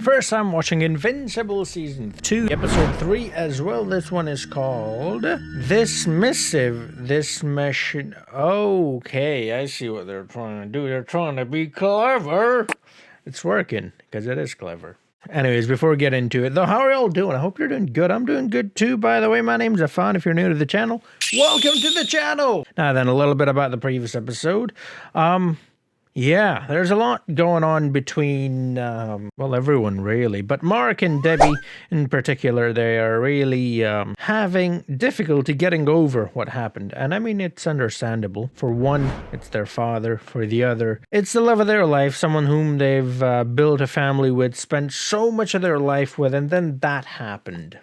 First Time Watching Invincible Season 2, Episode 3 as well. This one is called This Missive, This Machine. Okay, I see what they're trying to do. They're trying to be clever. It's working, because it is clever. Anyways, before we get into it, though, how are y'all doing? I hope you're doing good. I'm doing good too, by the way. My name's Affan. If you're new to the channel, welcome to the channel. Now then, a little bit about the previous episode. Yeah, there's a lot going on between, well, everyone really, but Mark and Debbie in particular. They are really having difficulty getting over what happened. And I mean, it's understandable. For one, it's their father. For the other, it's the love of their life, someone whom they've built a family with, spent so much of their life with, and then that happened.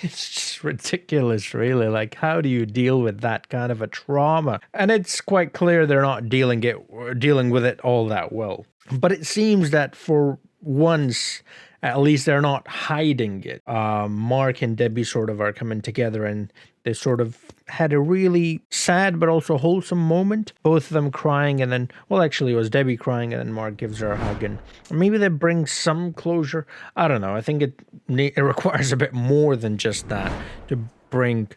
It's just ridiculous, really. Like, how do you deal with that kind of a trauma? And it's quite clear they're not dealing with it all that well. But it seems that for once, at least they're not hiding it. Mark and Debbie sort of are coming together, and they sort of had a really sad but also wholesome moment. Both of them crying, and then, well, actually it was Debbie crying, and then Mark gives her a hug, and maybe they bring some closure. I don't know. I think it requires a bit more than just that to bring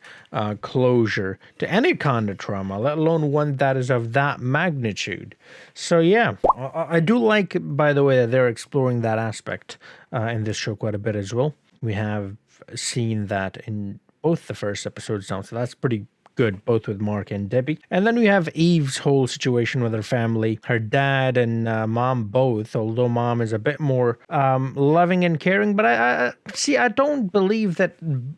closure to any kind of trauma, let alone one that is of that magnitude. So yeah, I do like, by the way, that they're exploring that aspect in this show quite a bit as well. We have seen that in both the first episodes now, so that's pretty good, both with Mark and Debbie. And then we have Eve's whole situation with her family, her dad and mom both, although mom is a bit more loving and caring. But I don't believe that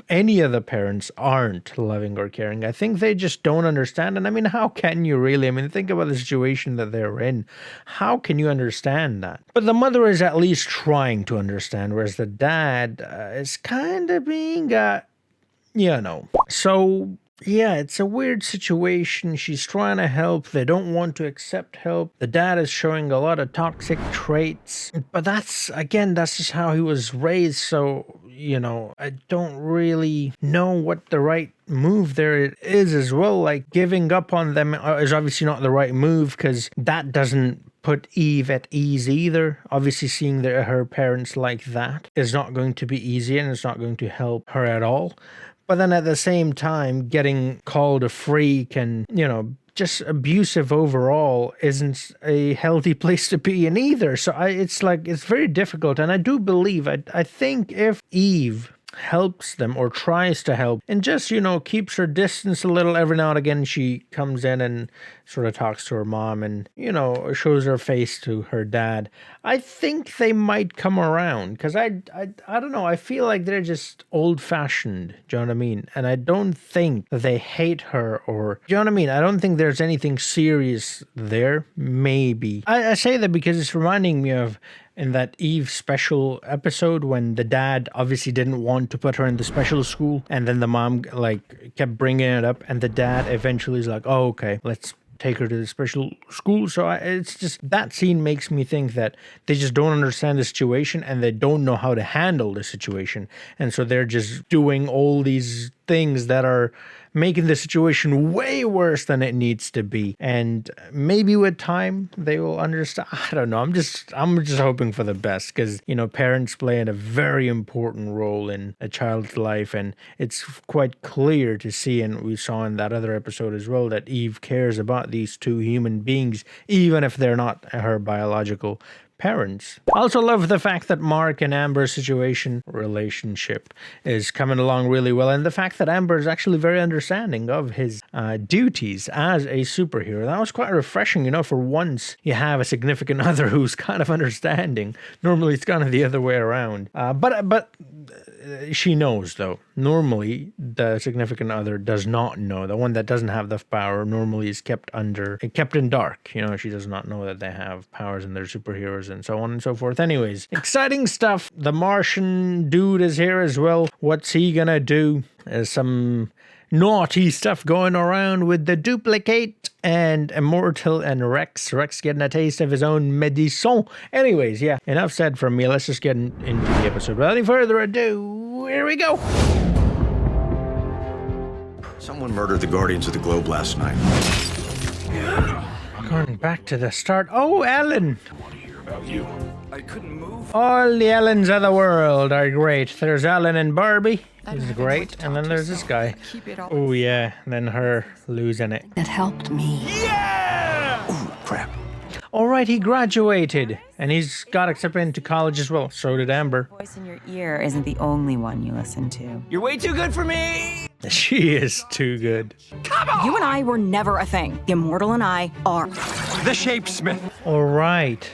any of the parents aren't loving or caring. I think they just don't understand. And I mean, how can you really? I mean, think about the situation that they're in. How can you understand that? But the mother is at least trying to understand, whereas the dad is kind of being, so yeah, it's a weird situation. She's trying to help. They don't want to accept help. The dad is showing a lot of toxic traits. But that's just how he was raised. So, I don't really know what the right move there is as well. Like, giving up on them is obviously not the right move, because that doesn't put Eve at ease either. Obviously, seeing her parents like that is not going to be easy, and it's not going to help her at all. But then at the same time, getting called a freak and, just abusive overall isn't a healthy place to be in either. So it's very difficult. And I do believe, I think if Eve helps them or tries to help and just, keeps her distance a little, every now and again she comes in and sort of talks to her mom and, shows her face to her dad, I think they might come around. Because I don't know, I feel like they're just old-fashioned, do you know what I mean? And I don't think that they hate her, or, do you know what I mean? I don't think there's anything serious there. Maybe. I say that because it's reminding me of in that Eve special episode when the dad obviously didn't want to put her in the special school, and then the mom kept bringing it up, and the dad eventually is like, oh, okay, let's take her to the special school. So it's just, that scene makes me think that they just don't understand the situation, and they don't know how to handle the situation, and so they're just doing all these things that are making the situation way worse than it needs to be. And maybe with time they will understand. I don't know. I'm just hoping for the best, because parents play a very important role in a child's life, and it's quite clear to see, and we saw in that other episode as well, that Eve cares about these two human beings, even if they're not her biological parents. I also love the fact that Mark and Amber's relationship is coming along really well, and the fact that Amber is actually very understanding of his duties as a superhero. That was quite refreshing, for once you have a significant other who's kind of understanding. Normally it's kind of the other way around. But she knows, though. Normally the significant other does not know. The one that doesn't have the power normally is kept in dark. She does not know that they have powers and they're superheroes, and so on and so forth. Anyways, exciting stuff. The Martian dude is here as well. What's he gonna do? There's some naughty stuff going around with the duplicate and Immortal and Rex. Rex getting a taste of his own medicine. Anyways, yeah, enough said from me. Let's just get into the episode. Without any further ado, here we go. Someone murdered the Guardians of the Globe last night. Going back to the start. Oh, Ellen. I want to hear about you. I couldn't move. All the Ellens of the world are great. There's Ellen and Barbie. This is great. And then there's this guy. Oh, yeah. And then her losing it. It helped me. Ooh, crap. All right, he graduated. And he's got accepted into college as well. So did Amber. Voice in your ear isn't the only one you listen to. You're way too good for me. She is too good. You and I were never a thing. The Immortal and I are. The Shapesmith. All right.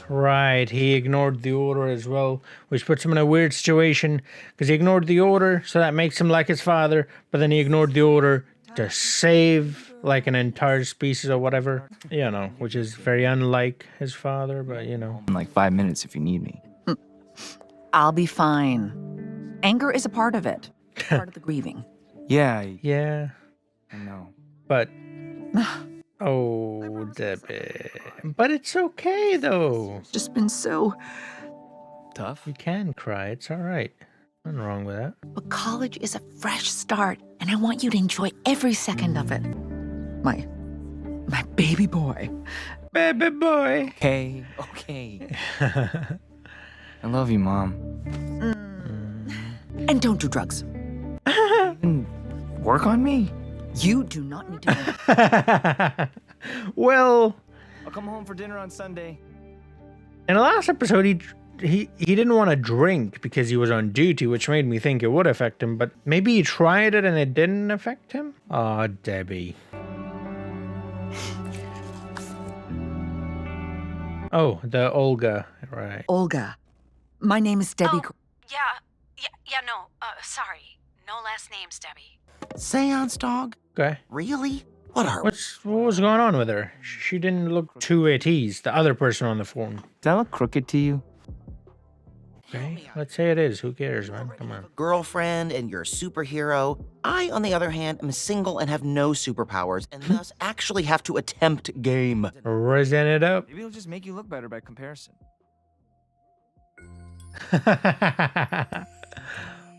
Right, he ignored the order as well, which puts him in a weird situation because he ignored the order, so that makes him like his father, but then he ignored the order to save like an entire species or whatever, you know, which is very unlike his father, but you know. In like 5 minutes if you need me. I'll be fine. Anger is a part of it. Part of the grieving. Yeah, Yeah, I know. but oh, Debbie, but it's okay though. Just been so. Tough. You can cry, it's all right. Nothing wrong with that. But college is a fresh start, and I want you to enjoy every second of it. My baby boy. Baby boy. Okay, okay. I love you, Mom. And don't do drugs. Work on me? You do not need to know. Well, I'll come home for dinner on Sunday. in the last episode, he didn't want to drink because he was on duty, which made me think it would affect him, but maybe he tried it and it didn't affect him? Aw, Debbie. Oh, the Olga, right. Olga. My name is Debbie. Oh, no, sorry. No last names, Debbie. Seance dog? Okay. Really? What What was going on with her? She didn't look too at ease, the other person on the phone. Does that look crooked to you? Okay, let's say it is. Who cares, man? Come on. girlfriend and you're a superhero. I, on the other hand, am single and have no superpowers, and thus actually have to attempt game. Risen it up. Maybe it'll just make you look better by comparison.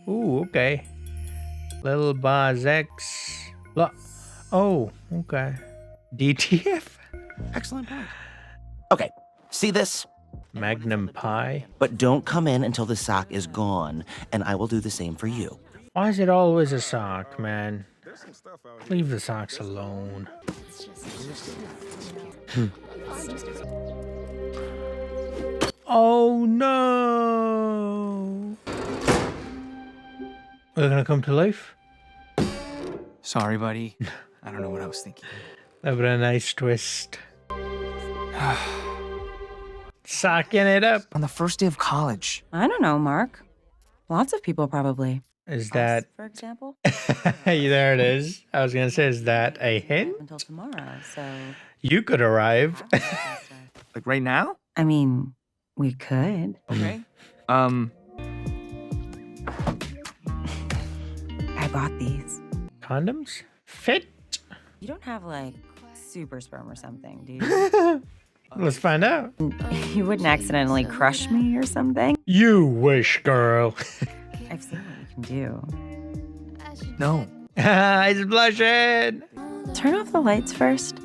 Ooh, okay. Little Boz X. Oh, okay. DTF? Excellent point. Okay, see this? Magnum Pie. But don't come in until the sock is gone, and I will do the same for you. Why is it always a sock, man? Leave the socks alone. Oh no! Are they gonna come to life? Sorry, buddy. I don't know what I was thinking. That would be a nice twist. Socking it up. On the first day of college. I don't know, Mark. Lots of people probably. Is that... Us, for example? Hey, there it is. I was gonna say, is that a hint? Until tomorrow, so... You could arrive. Like right now? I mean, we could. Okay. I bought these. Condoms? Fit? You don't have, like, super sperm or something, do you? Let's find out. You wouldn't accidentally crush me or something? You wish, girl. I've seen what you can do. No. He's blushing. Turn off the lights first.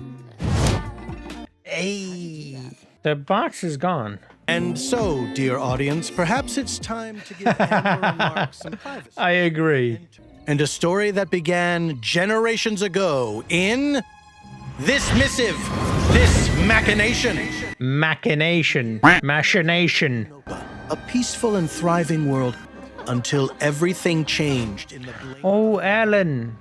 Hey. The box is gone. And so, dear audience, perhaps it's time to give Amber and Mark some privacy. I agree. And a story that began generations ago in This Missive, This Machination. Machination. Machination. A peaceful and thriving world until everything changed in the blink. Oh, Ellen.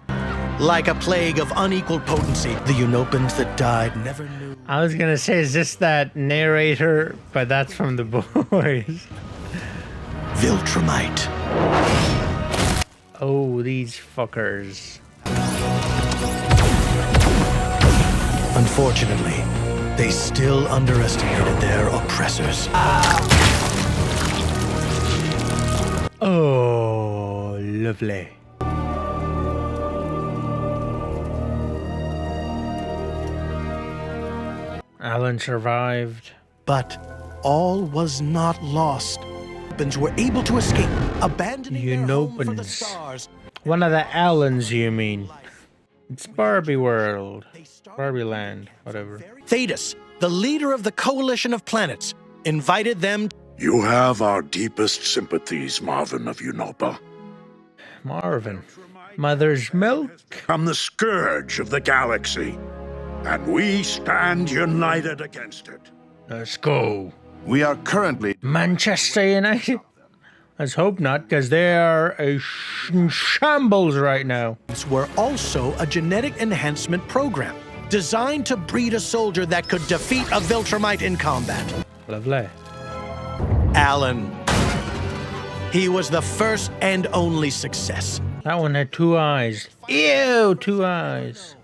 Like a plague of unequal potency, the Unopans that died never knew. I was gonna say, is this that narrator? But that's from the boys. Viltrumite. Oh, these fuckers. Unfortunately, they still underestimated their oppressors. Oh, lovely. Alan survived. But all was not lost. Unopans were able to escape, abandoning their home for the Unopans. stars. One of the Allens, you mean? It's Barbie World. Barbie Land, whatever. Thetis, the leader of the coalition of planets, invited them You have our deepest sympathies, Marvin of Unalpa. Marvin. Mother's milk? I'm the scourge of the galaxy, and we stand united against it. Let's go. We are currently Manchester United? Let's hope not, because they are in shambles right now. Were also a genetic enhancement program designed to breed a soldier that could defeat a Viltrumite in combat. Lovely. Alan. He was the first and only success. That one had 2 eyes. Ew, 2 eyes.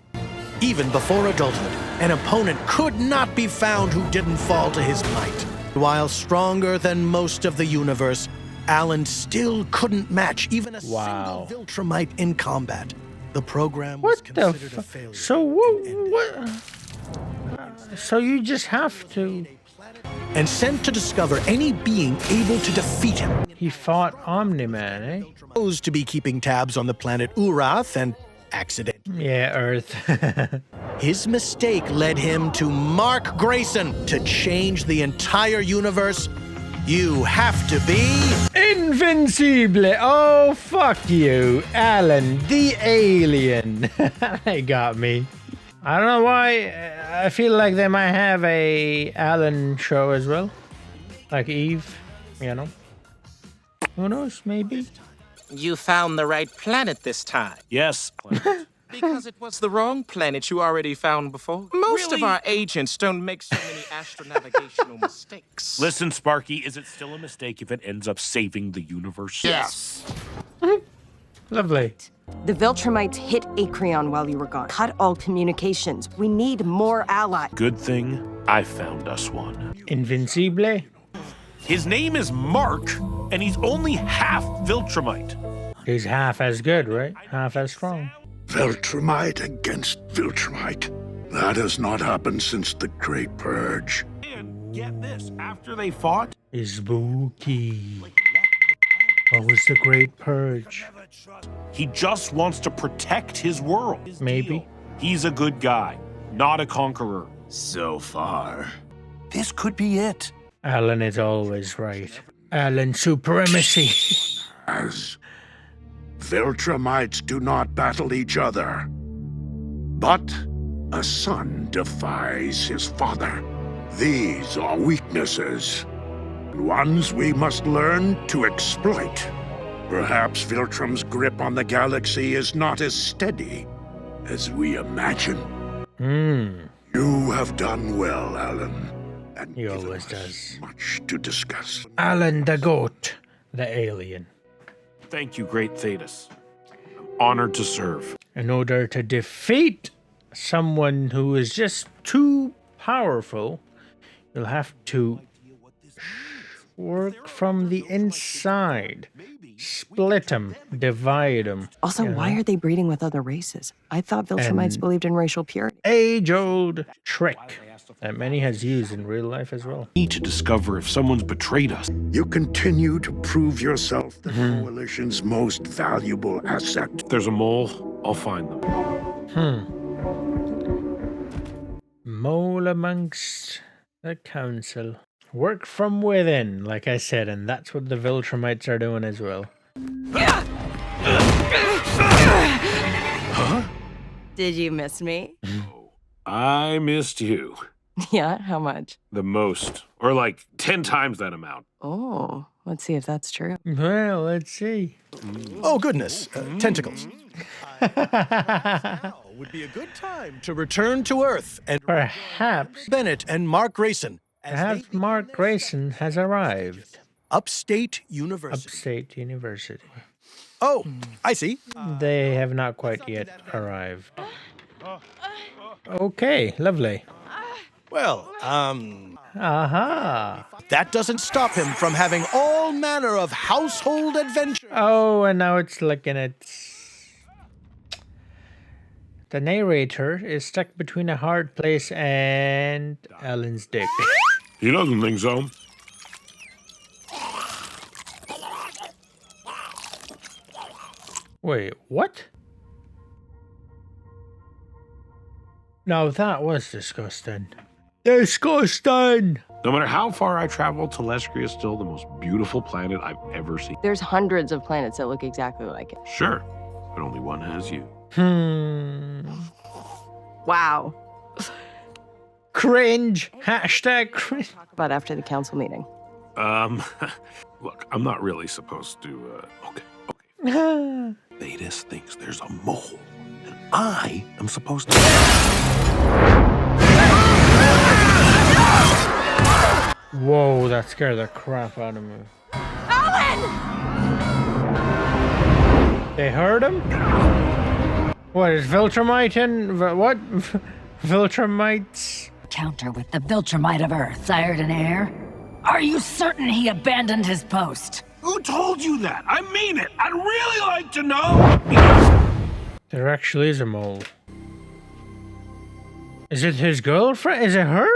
Even before adulthood, an opponent could not be found who didn't fall to his might. While stronger than most of the universe, Alan still couldn't match even a single Viltrumite in combat. The program was considered a failure. So what? So you just have to. And sent to discover any being able to defeat him. He fought Omni-Man, eh? Supposed to be keeping tabs on the planet Urath and accident. Yeah, Earth. His mistake led him to Mark Grayson to change the entire universe. You have to be Invincible. Oh, fuck you, Alan, the alien. They got me. I don't know why. I feel like they might have a Alan show as well, like Eve. You know. Who knows? Maybe. You found the right planet this time. Yes. Because it was the wrong planet you already found before. Most of our agents don't make so many astronavigational mistakes. Listen, Sparky, is it still a mistake if it ends up saving the universe? Yes. Lovely. The Viltrumites hit Acreon while you were gone. Cut all communications. We need more allies. Good thing I found us one. Invincible? His name is Mark, and he's only half Viltrumite. He's half as good, right? Half as strong. Viltrumite against Viltrumite. That has not happened since the Great Purge. And get this, after they fought... Is spooky. What was the Great Purge? He just wants to protect his world. Maybe. He's a good guy, not a conqueror. So far. This could be it. Alan is always right. Alan supremacy. As Viltrumites do not battle each other, but a son defies his father. These are weaknesses, ones we must learn to exploit. Perhaps Viltrum's grip on the galaxy is not as steady as we imagine. You have done well, Alan. And He always does. Much to discuss. Alan the Goat, the alien. Thank you, Great Thetis. I'm honored to serve. In order to defeat someone who is just too powerful, you'll have to work from the inside. Split them, divide them. Also, why are they breeding with other races? I thought Viltrumites believed in racial purity. Age-old trick that many has used in real life as well. Need to discover if someone's betrayed us. You continue to prove yourself the Coalition's most valuable asset. If there's a mole, I'll find them. Mole amongst the council. Work from within, like I said, and that's what the Viltrumites are doing as well. Huh? Did you miss me? I missed you. Yeah, how much? The most. Or like 10 times that amount. Oh, let's see if that's true. Well, let's see. Oh, goodness. Tentacles. Now would be a good time to return to Earth and perhaps Bennett and Mark Grayson. Perhaps Mark Grayson has arrived. Upstate University. Upstate University. Oh, I see. They have not quite yet arrived. Okay, lovely. Well, Aha. that doesn't stop him from having all manner of household adventures. Oh, and now it's looking at... The narrator is stuck between a hard place and Alan's dick. He doesn't think so. Wait, what? Now that was disgusting. Disgusting! No matter how far I travel, Telestria is still the most beautiful planet I've ever seen. There's hundreds of planets that look exactly like it. Sure, but only one has you. Wow. Cringe. Hashtag cringe. Talk about after the council meeting. Look, I'm not really supposed to, okay. Thetis thinks there's a mole, and I am supposed to... Whoa, that scared the crap out of me. Alan! They heard him? What is Viltrumite and what? Viltrumites? Counter with the Viltrumite of Earth, sired in air. Are you certain he abandoned his post? Who told you that? I mean it. I'd really like to know. There actually is a mole. Is it his girlfriend? Is it her?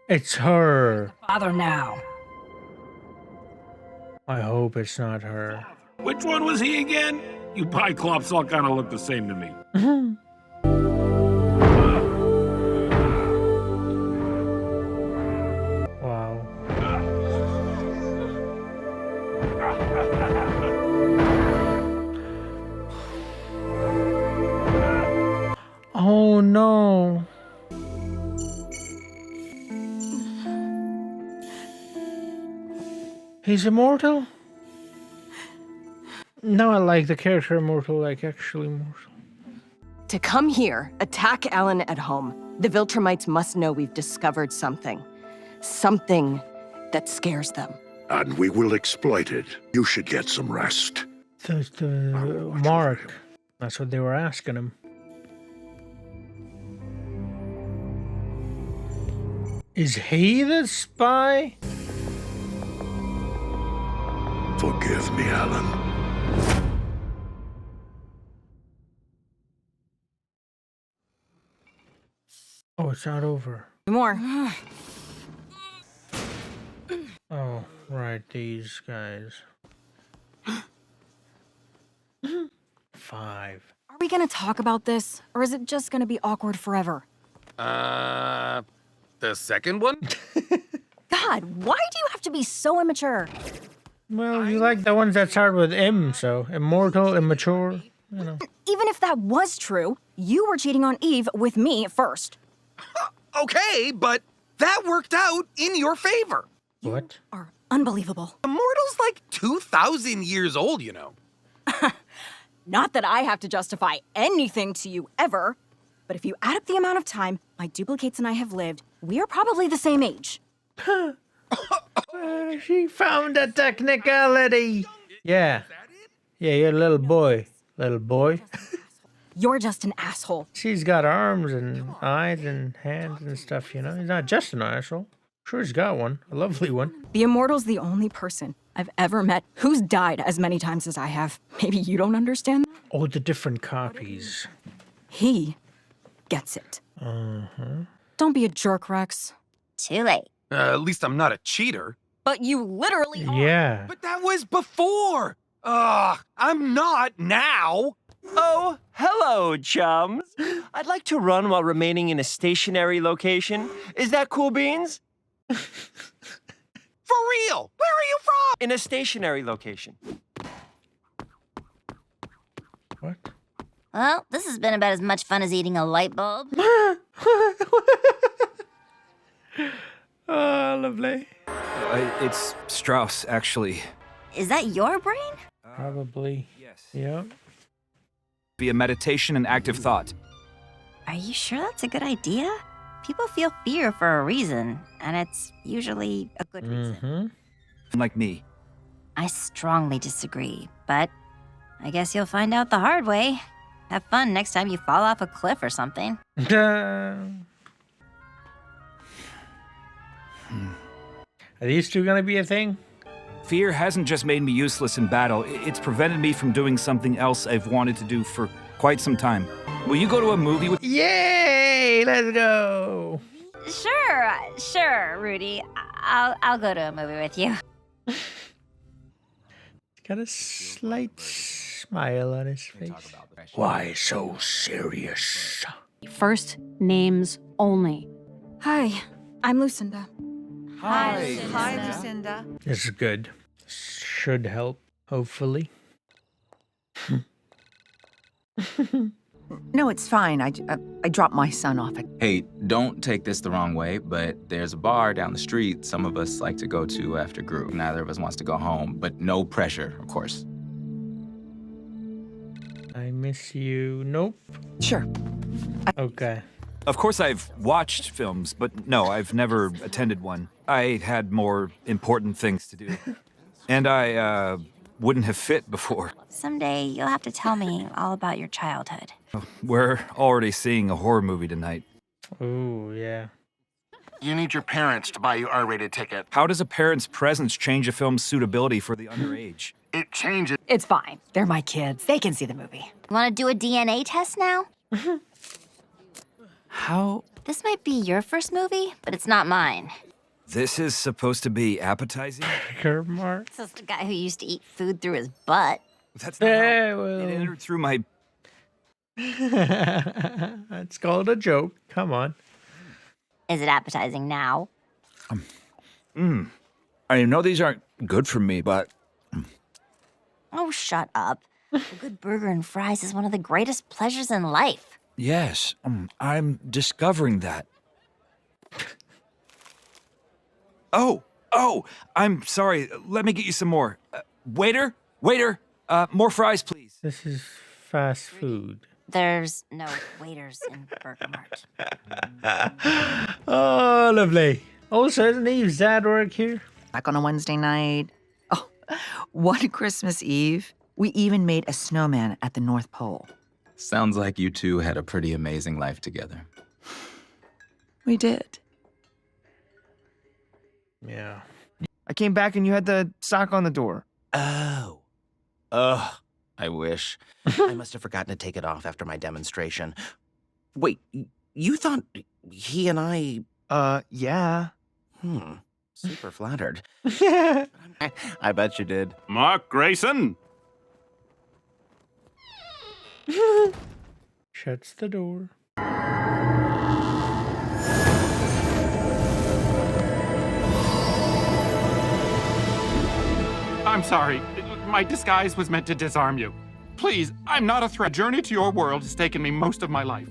It's her. Father now. I hope it's not her. Which one was he again? You Pyclops all kind of look the same to me. Wow. Oh no. He's immortal? No, I like the character immortal, like actually immortal. To come here, attack Alan at home, the Viltrumites must know we've discovered something. Something that scares them. And we will exploit it. You should get some rest. The Mark. That's what they were asking him. Is he the spy? Forgive me, Alan. Oh, it's not over. More. Oh, right, these guys. 5. Are we gonna talk about this, or is it just gonna be awkward forever? The second one? God, why do you have to be so immature? Well, you like the ones that start with M, so immortal, immature, you know. Even if that was true, you were cheating on Eve with me first. Okay, but that worked out in your favor. What? Are unbelievable. The mortal's like 2,000 years old, you know. Not that I have to justify anything to you ever, but if you add up the amount of time my duplicates and I have lived, we are probably the same age. She found a technicality. Yeah. Yeah, you're a little boy. Little boy. You're just an asshole. She's got arms and eyes and hands and stuff, you know. He's not just an asshole. Sure, he's got one. A lovely one. The Immortal's the only person I've ever met who's died as many times as I have. Maybe you don't understand that? Oh, the different copies. He gets it. Don't be a jerk, Rex. Too late. At least I'm not a cheater. But you literally are. Yeah. But that was before. I'm not now. Oh, hello, chums. I'd like to run while remaining in a stationary location. Is that cool beans? For real? Where are you from? In a stationary location. What? Well, this has been about as much fun as eating a light bulb. Oh, lovely. It's Strauss, actually. Is that your brain? Probably. Yes. Yeah. Via meditation and active thought. Are you sure that's a good idea? People feel fear for a reason, and it's usually a good reason. Like me. I strongly disagree, but I guess you'll find out the hard way. Have fun next time you fall off a cliff or something. Are these two gonna be a thing? Fear hasn't just made me useless in battle, it's prevented me from doing something else I've wanted to do for quite some time. Will you go to a movie with— Yay! Let's go! Sure, Rudy. I'll go to a movie with you. Got a slight smile on his face. Why so serious? First names only. Hi, I'm Lucinda. Hi, Lucinda. This is good. Should help, hopefully. No, it's fine. I dropped my son off at... Hey, don't take this the wrong way, but there's a bar down the street some of us like to go to after group. Neither of us wants to go home, but no pressure, of course. I miss you. Nope. Sure. Okay. Of course, I've watched films, but no, I've never attended one. I had more important things to do. And I wouldn't have fit before. Someday you'll have to tell me all about your childhood. We're already seeing a horror movie tonight. Oh, yeah. You need your parents to buy you R-rated ticket. How does a parent's presence change a film's suitability for the underage? It changes. It's fine. They're my kids. They can see the movie. Want to do a DNA test now? How? This might be your first movie, but it's not mine. This is supposed to be appetizing? Mark. This is the guy who used to eat food through his butt. That's not how it entered through my... It's called a joke. Come on. Is it appetizing now? I know these aren't good for me, but... Oh, shut up. A good burger and fries is one of the greatest pleasures in life. Yes, I'm discovering that. Oh, I'm sorry. Let me get you some more. Waiter, more fries, please. This is fast food. There's no waiters in Burger Mart. Oh, lovely. Also, doesn't Eve's dad work here? Back on a Wednesday night. Oh, one Christmas Eve, we even made a snowman at the North Pole. Sounds like you two had a pretty amazing life together. We did. Yeah. I came back and you had the sock on the door. Oh. Ugh. I wish. I must have forgotten to take it off after my demonstration. Wait, you thought he and I... Yeah. Super flattered. I bet you did. Mark Grayson! Shuts the door. I'm sorry. My disguise was meant to disarm you. Please, I'm not a threat. Journey to your world has taken me most of my life.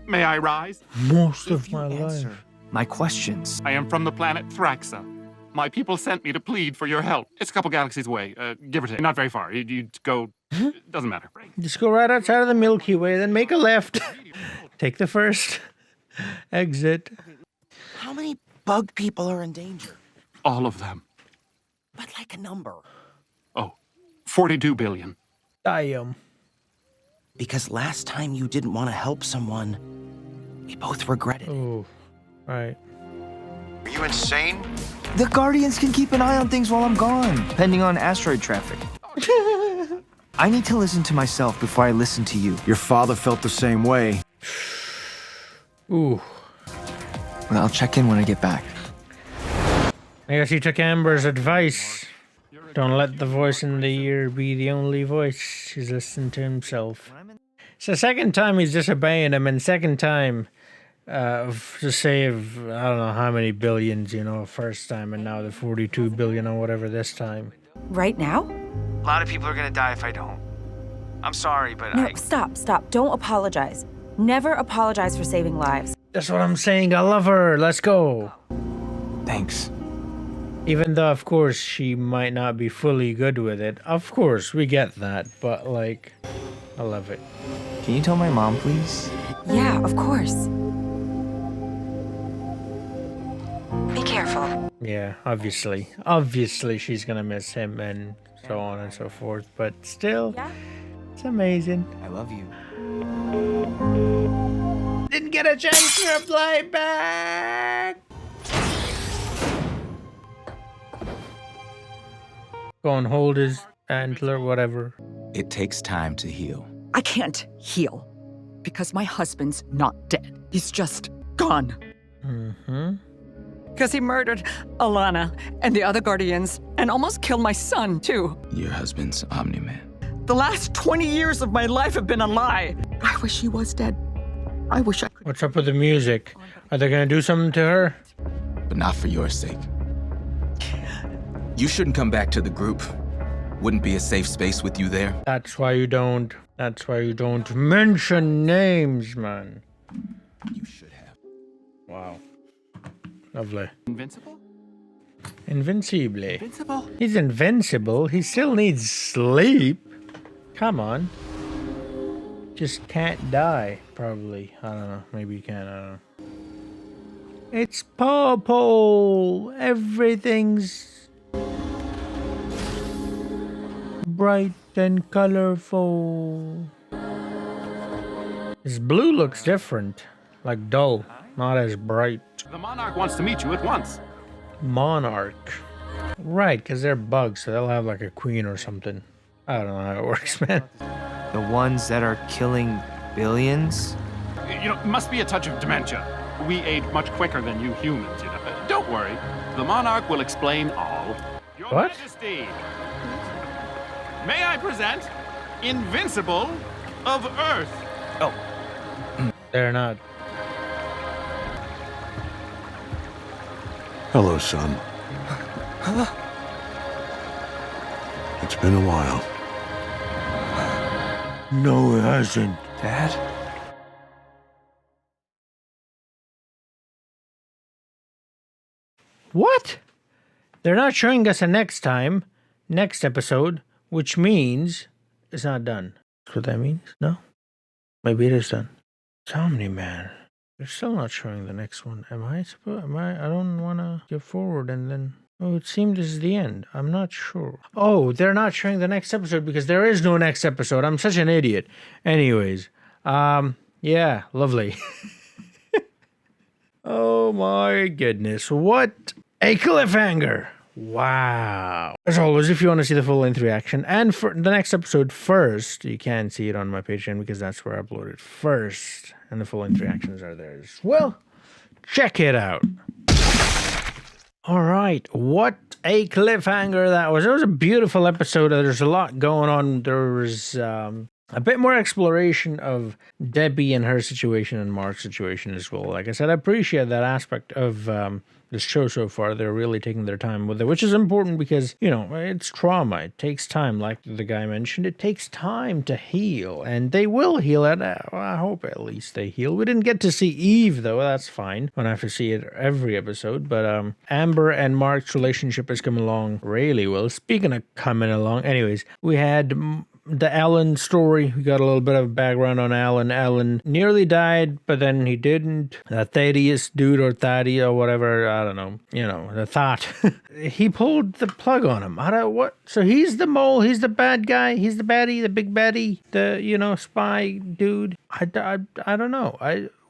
May I rise? Most of my life. My questions. I am from the planet Thraxa. My people sent me to plead for your help. It's a couple galaxies away, give or take. Not very far. You'd go... doesn't matter. Just go right outside of the Milky Way, then make a left. Take the first exit. How many bug people are in danger? All of them. But like a number. 42 billion. Damn. Because last time you didn't want to help someone, we both regretted it. Oh, right. Are you insane? The Guardians can keep an eye on things while I'm gone, pending on asteroid traffic. I need to listen to myself before I listen to you. Your father felt the same way. Ooh. Well, I'll check in when I get back. I guess he took Amber's advice. Don't let the voice in the ear be the only voice. He's listening to himself. It's the second time he's disobeying him, and second time to save, I don't know how many billions, first time, and now the 42 billion or whatever this time. Right now? A lot of people are gonna die if I don't. I'm sorry, but No, stop. Don't apologize. Never apologize for saving lives. That's what I'm saying. I love her. Let's go. Thanks. Even though, of course, she might not be fully good with it. Of course, we get that. But, like, I love it. Can you tell my mom, please? Yeah, of course. Be careful. Yeah, obviously. Obviously, she's gonna miss him and so on and so forth. But still, it's amazing. I love you. Didn't get a chance to reply back. Go and hold his antler, whatever. It takes time to heal. I can't heal because my husband's not dead. He's just gone. Mm-hmm. Because he murdered Alana and the other Guardians and almost killed my son, too. Your husband's Omni-Man. The last 20 years of my life have been a lie. I wish he was dead. I wish I could. What's up with the music? Are they gonna do something to her? but not for your sake. You shouldn't come back to the group. Wouldn't be a safe space with you there. That's why you don't mention names, man. You should have. Wow. Lovely. Invincible? Invincible. Invincible? He's invincible. He still needs sleep. Come on. Just can't die, probably. I don't know. Maybe you can. I don't know. It's purple. Everything's bright and colorful. His blue looks different. Like dull. Not as bright. The monarch wants to meet you at once. Monarch. Right, because they're bugs, so they'll have like a queen or something. I don't know how it works, man. The ones that are killing billions? You know, it must be a touch of dementia. We age much quicker than you humans, you know. Don't worry. The monarch will explain all. Your What? Majesty, may I present Invincible of Earth? Oh. They're not. Hello, son. It's been a while. No, it hasn't. Dad? What? They're not showing us a next episode, which means it's not done. That's what that means? No? Maybe it is done. Tell me, man. They're still not showing the next one. I don't want to get forward and then... Oh, it seemed this is the end. I'm not sure. Oh, they're not showing the next episode because there is no next episode. I'm such an idiot. Anyways, yeah, lovely. Oh my goodness, what a cliffhanger. Wow. As always, if you want to see the full-length reaction and for the next episode first, you can see it on my Patreon because that's where I upload it first. And the full-length reactions are there as well. Check it out. All right, what a cliffhanger that was. It was a beautiful episode. There's a lot going on. There was a bit more exploration of Debbie and her situation and Mark's situation as well. Like I said, I appreciate that aspect of this show so far. They're really taking their time with it, which is important because, you know, it's trauma. It takes time. Like the guy mentioned, it takes time to heal, and they will heal it. I hope at least they heal. We didn't get to see Eve, though. That's fine. We don't have to see it every episode, but Amber and Mark's relationship is coming along really well. Speaking of coming along, anyways, we had... the Alan story. We got a little bit of background on Alan. Alan nearly died, but then he didn't. That Thaddeus dude or Thaddeus or whatever, I don't know. You know, the thought. He pulled the plug on him. What? So he's the mole. He's the bad guy. He's the baddie, the big baddie, the, you know, spy dude. I don't know.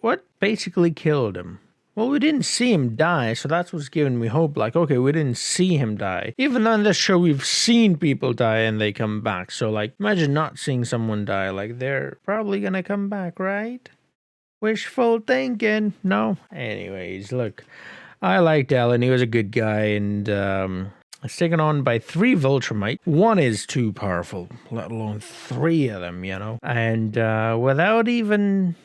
What basically killed him? Well, we didn't see him die, so that's what's giving me hope. Like, okay, we didn't see him die. Even though in this show we've seen people die and they come back. So, like, imagine not seeing someone die. Like, they're probably gonna come back, right? Wishful thinking. No? Anyways, look. I liked Alan. He was a good guy, and it's taken on by 3 Viltrumite. One is too powerful, let alone 3 of them, you know? And without even...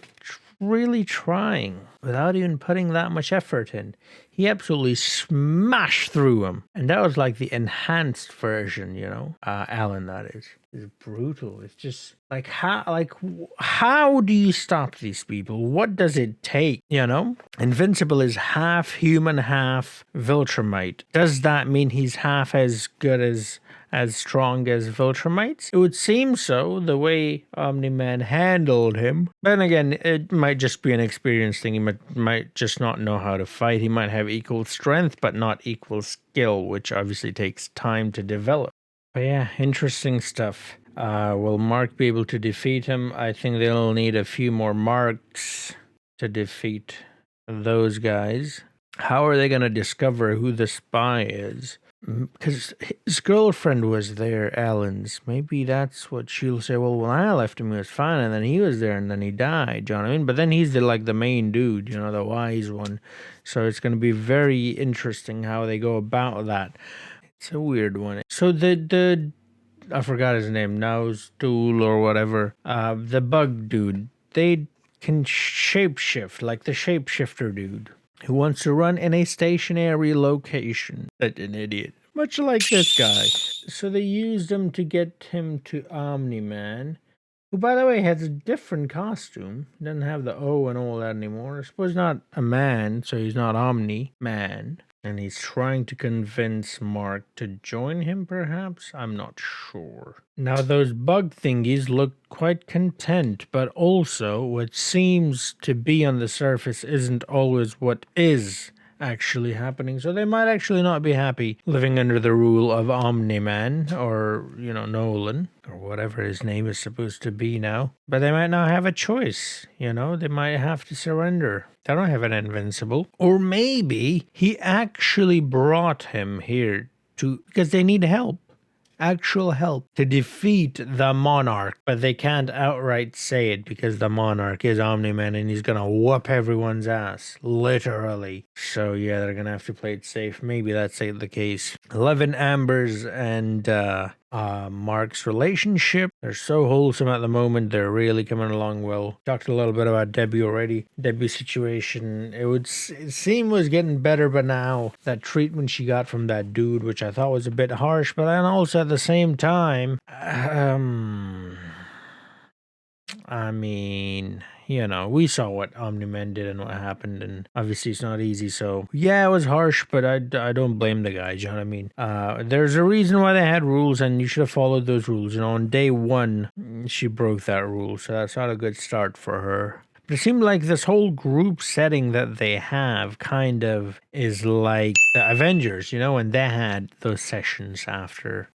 really trying, without even putting that much effort in, he absolutely smashed through him. And that was like the enhanced version, you know? Alan, that is. It's brutal. It's just like how do you stop these people? What does it take, you know? Invincible is half human, half Viltrumite. Does that mean he's half as good as strong as Viltrumites? It would seem so, the way Omni-Man handled him. But then again, it might just be an experience thing. He might just not know how to fight. He might have equal strength, but not equal skill, which obviously takes time to develop. But yeah, interesting stuff. Will Mark be able to defeat him? I think they'll need a few more Marks to defeat those guys. How are they going to discover who the spy is? Because his girlfriend was there, Alan's. Maybe that's what she'll say. Well, when I left him, he was fine, and then he was there, and then he died. You know what I mean? But then he's the main dude, you know, the wise one. So it's going to be very interesting how they go about that. It's a weird one. So the I forgot his name, SAUL or whatever. The bug dude. They can shapeshift, like the shapeshifter dude. who wants to run in a stationary location. Such an idiot. Much like this guy. So they used him to get him to Omni-Man, who, by the way, has a different costume. Doesn't have the O and all that anymore. I suppose not a man, so he's not Omni-Man. And he's trying to convince Mark to join him, perhaps? I'm not sure. Now, those bug thingies look quite content, but also what seems to be on the surface isn't always what is actually happening. So they might actually not be happy living under the rule of Omni-Man or, Nolan or whatever his name is supposed to be now. But they might not have a choice, They might have to surrender. They don't have an Invincible. Or maybe he actually brought him here because they need help. Actual help to defeat the Monarch, but they can't outright say it because the Monarch is Omni-Man and he's gonna whoop everyone's ass, literally. So yeah, they're gonna have to play it safe. Maybe that's the case. 11 Amber's and Mark's relationship. They're so wholesome at the moment. They're really coming along well. Talked a little bit about Debbie already. Debbie's situation, it seemed was getting better, but now that treatment she got from that dude, which I thought was a bit harsh, but then also at the same time, I mean, we saw what Omni-Man did and what happened, and obviously it's not easy, so yeah, it was harsh, but I don't blame the guy, you know what I mean? There's a reason why they had rules, and you should have followed those rules. On day one, she broke that rule, so that's not a good start for her. But it seemed like this whole group setting that they have kind of is like the Avengers, and they had those sessions after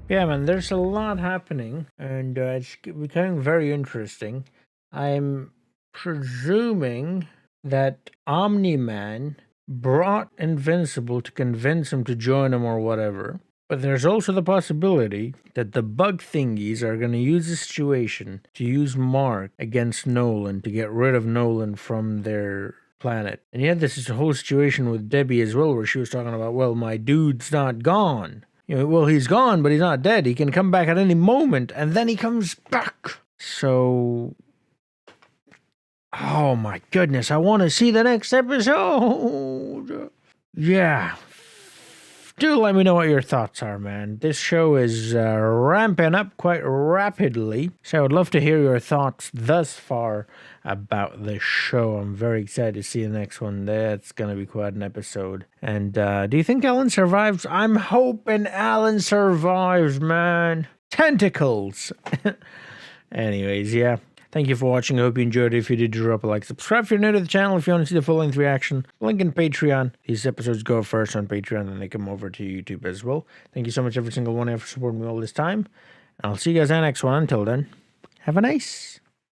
Yeah, man, there's a lot happening, and it's becoming very interesting. I'm presuming that Omni-Man brought Invincible to convince him to join him or whatever. But there's also the possibility that the bug thingies are going to use the situation to use Mark against Nolan to get rid of Nolan from their planet. And yet this is a whole situation with Debbie as well, where she was talking about, well, my dude's not gone. Well, he's gone, but he's not dead. He can come back at any moment, and then he comes back. So, oh my goodness, I want to see the next episode. Yeah. Do let me know what your thoughts are, man. This show is ramping up quite rapidly, so I would love to hear your thoughts thus far about the show. I'm very excited to see the next one. That's going to be quite an episode. And do you think Alan survives? I'm hoping Alan survives, man. Tentacles. Anyways, yeah. Thank you for watching. I hope you enjoyed it. If you did, drop a like. Subscribe if you're new to the channel. If you want to see the full-length reaction, link in Patreon. These episodes go first on Patreon, and they come over to YouTube as well. Thank you so much, every single one of you, for supporting me all this time. And I'll see you guys in the next one. Until then, have a nice